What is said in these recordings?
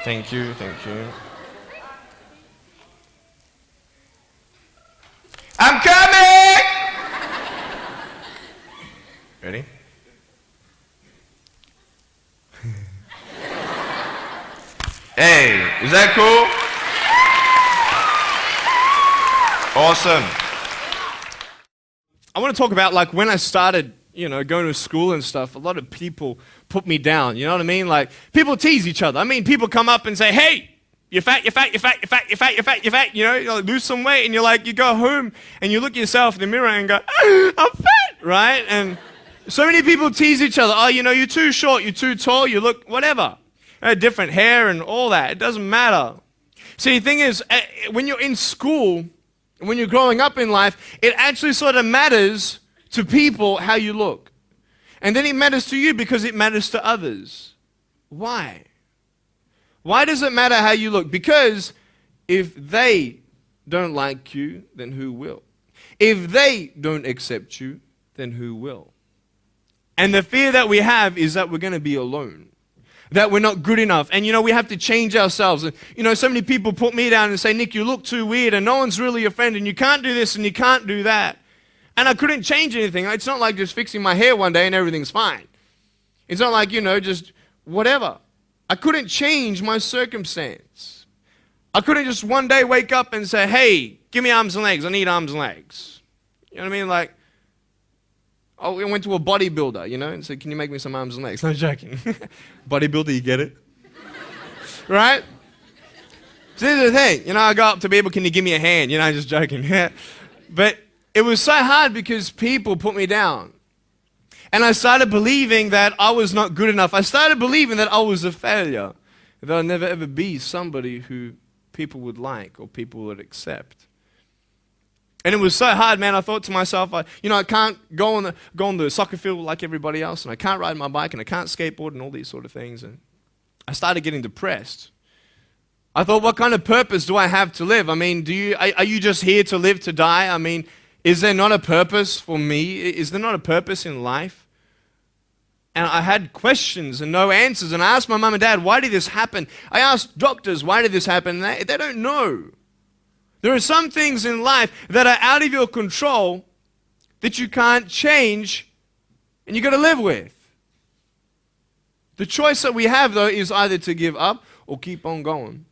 Thank you, thank you. I'm coming! Ready? Hey, is that cool? Awesome. I want to talk about like when I started, going to school and stuff, a lot of people put me down, you know what I mean? Like people tease each other. I mean, people come up and say, hey, you're fat, you're fat, you're fat, you're fat, you're fat, you're fat, you're fat, you like, lose some weight, and you're like, you go home and you look at yourself in the mirror and go, I'm fat, right? And so many people tease each other. Oh, you're too short, you're too tall, you look whatever. Different hair and all that. It doesn't matter. See, the thing is, when you're in school, when you're growing up in life, it actually sort of matters to people how you look. And then it matters to you because it matters to others. Why? Why does it matter how you look? Because if they don't like you, then who will? If they don't accept you, then who will? And the fear that we have is that we're going to be alone, that we're not good enough. And we have to change ourselves. And so many people put me down and say, Nick, you look too weird and no one's really your friend and you can't do this and you can't do that. And I couldn't change anything. It's not like just fixing my hair one day and everything's fine. It's not like, just whatever. I couldn't change my circumstance. I couldn't just one day wake up and say, hey, give me arms and legs. I need arms and legs. You know what I mean? Like, I went to a bodybuilder, and said, can you make me some arms and legs? No joking. Bodybuilder, you get it? Right? So this is the thing. I go up to people, can you give me a hand? Just joking. But it was so hard because people put me down. And I started believing that I was not good enough. I started believing that I was a failure. That I'd never ever be somebody who people would like or people would accept. And it was so hard, man. I thought to myself, I can't go on the soccer field like everybody else, and I can't ride my bike, and I can't skateboard, and all these sort of things. And I started getting depressed. I thought, what kind of purpose do I have to live? I mean, are you just here to live to die? I mean, is there not a purpose for me? Is there not a purpose in life? And I had questions and no answers. And I asked my mum and dad, why did this happen? I asked doctors, why did this happen? And they don't know. There are some things in life that are out of your control that you can't change and you got to live with. The choice that we have, though, is either to give up or keep on going.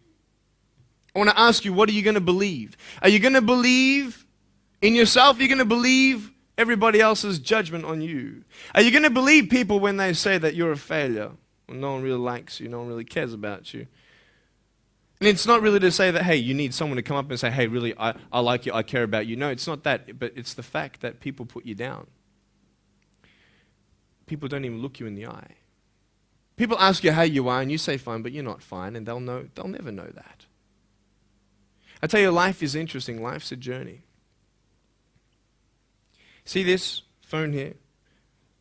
I want to ask you, what are you going to believe? Are you going to believe in yourself? Are you going to believe everybody else's judgment on you? Are you going to believe people when they say that you're a failure? Well, no one really likes you, no one really cares about you. And it's not really to say that, hey, you need someone to come up and say, hey, really, I like you, I care about you. No, it's not that, but it's the fact that people put you down. People don't even look you in the eye. People ask you how you are, and you say fine, but you're not fine, and they'll never know that. I tell you, life is interesting. Life's a journey. See this phone here?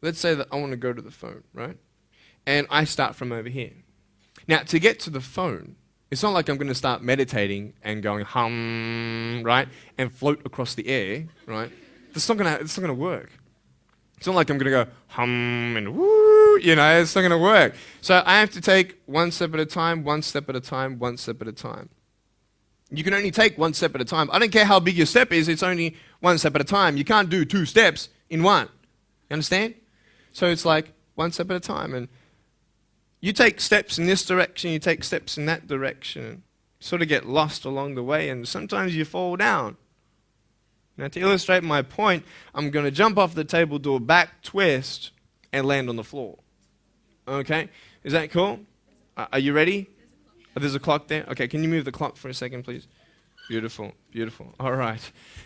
Let's say that I want to go to the phone, right? And I start from over here. Now, to get to the phone, it's not like I'm going to start meditating and going hum, right? And float across the air, right? It's not going to work. It's not like I'm going to go hum and woo, it's not going to work. So I have to take one step at a time, one step at a time, one step at a time. You can only take one step at a time. I don't care how big your step is, it's only one step at a time. You can't do 2 steps in one. You understand? So it's like one step at a time. And you take steps in this direction, you take steps in that direction. You sort of get lost along the way, and sometimes you fall down. Now, to illustrate my point, I'm going to jump off the table, do a back twist, and land on the floor. Okay? Is that cool? Are you ready? Oh, there's a clock there? Okay, can you move the clock for a second, please? Beautiful, beautiful. All right.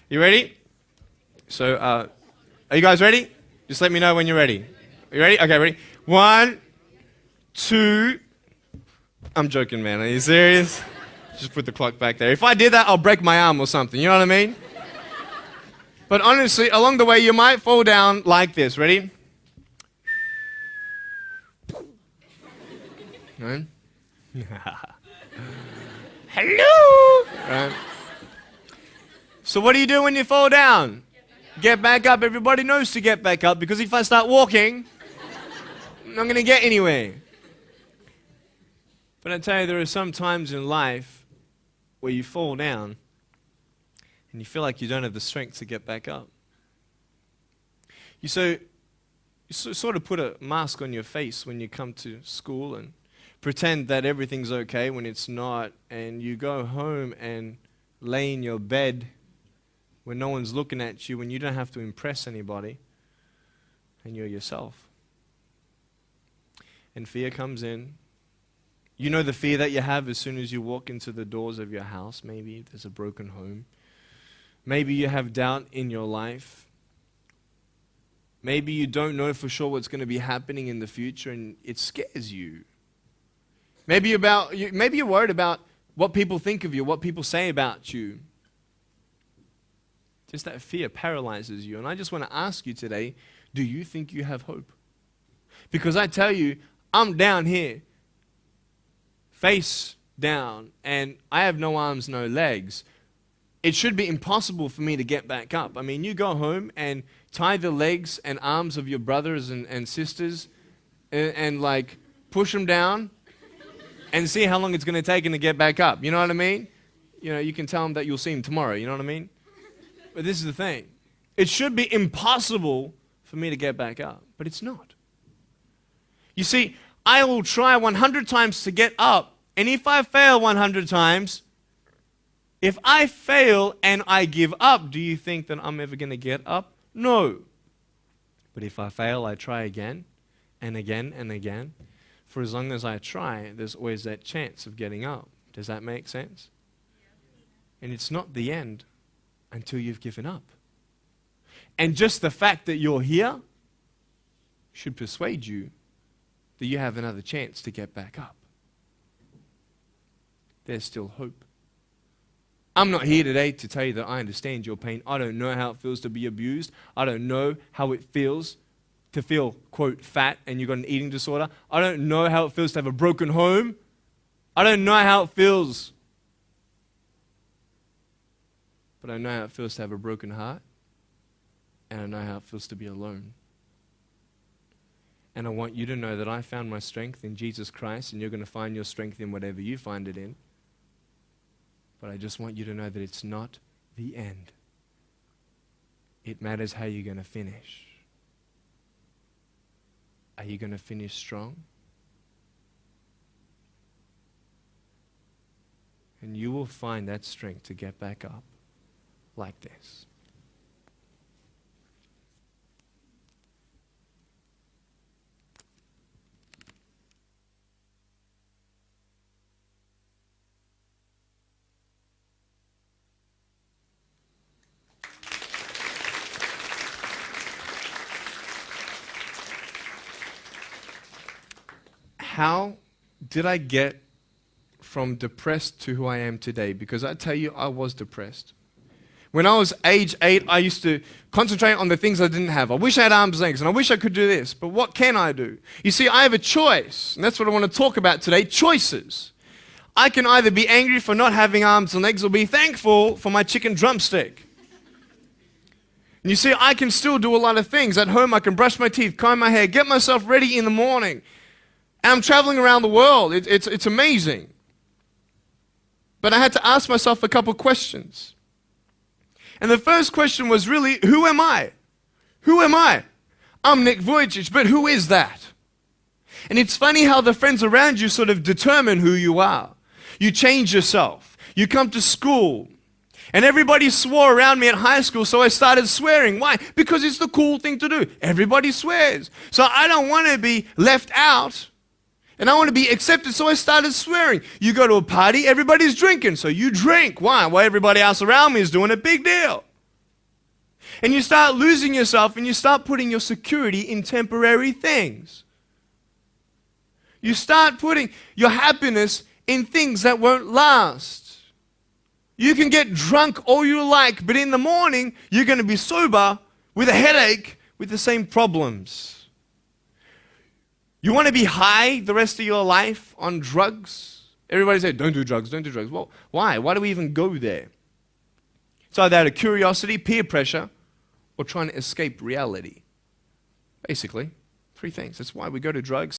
You ready? So, are you guys ready? Just let me know when you're ready. Are you ready? Okay, ready? 1, 2. I'm joking, man. Are you serious? Just put the clock back there. If I did that, I'll break my arm or something. You know what I mean? But honestly, along the way, you might fall down like this. Ready? Right? Hello! Right? So what do you do when you fall down? Get back up. Everybody knows to get back up, because if I start walking, I'm not going to get anywhere. But I tell you, there are some times in life where you fall down and you feel like you don't have the strength to get back up. You sort of put a mask on your face when you come to school and pretend that everything's okay when it's not, and you go home and lay in your bed when no one's looking at you, when you don't have to impress anybody, and you're yourself. And fear comes in. You know the fear that you have as soon as you walk into the doors of your house. Maybe there's a broken home. Maybe you have doubt in your life. Maybe you don't know for sure what's going to be happening in the future, and it scares you. Maybe you're worried about what people think of you, what people say about you. Just that fear paralyzes you. And I just want to ask you today, do you think you have hope? Because I tell you, I'm down here, face down, and I have no arms, no legs. It should be impossible for me to get back up. I mean, you go home and tie the legs and arms of your brothers and sisters and like push them down and see how long it's going to take them to get back up. You know what I mean? You know, you can tell them that you'll see them tomorrow. You know what I mean? But this is the thing. It should be impossible for me to get back up, but it's not. You see, I will try 100 times to get up, and if I fail 100 times, if I fail and I give up, do you think that I'm ever going to get up? No. But if I fail, I try again and again and again. For as long as I try, there's always that chance of getting up. Does that make sense? And it's not the end until you've given up. And just the fact that you're here should persuade you that you have another chance to get back up. There's still hope. I'm not here today to tell you that I understand your pain. I don't know how it feels to be abused. I don't know how it feels to feel, quote, fat and you've got an eating disorder. I don't know how it feels to have a broken home. I don't know how it feels. But I know how it feels to have a broken heart. And I know how it feels to be alone. And I want you to know that I found my strength in Jesus Christ, and you're going to find your strength in whatever you find it in. But I just want you to know that it's not the end. It matters how you're going to finish. Are you going to finish strong? And you will find that strength to get back up like this. How did I get from depressed to who I am today? Because I tell you, I was depressed. When I was age 8, I used to concentrate on the things I didn't have. I wish I had arms and legs, and I wish I could do this, but what can I do? You see, I have a choice, and that's what I want to talk about today, choices. I can either be angry for not having arms and legs or be thankful for my chicken drumstick. And you see, I can still do a lot of things. At home, I can brush my teeth, comb my hair, get myself ready in the morning. And I'm traveling around the world. It's amazing. But I had to ask myself a couple questions. And the first question was really, who am I? Who am I? I'm Nick Vujicic, but who is that? And it's funny how the friends around you sort of determine who you are. You change yourself. You come to school. And everybody swore around me at high school, so I started swearing. Why? Because it's the cool thing to do. Everybody swears. So I don't want to be left out. And I want to be accepted, so I started swearing. You go to a party, everybody's drinking, so you drink. Why? Well, everybody else around me is doing a big deal. And you start losing yourself, and you start putting your security in temporary things. You start putting your happiness in things that won't last. You can get drunk all you like, but in the morning, you're going to be sober with a headache with the same problems. You want to be high the rest of your life on drugs? Everybody said, don't do drugs, don't do drugs. Well, why? Why do we even go there? It's either out of curiosity, peer pressure, or trying to escape reality. Basically, three things. That's why we go to drugs.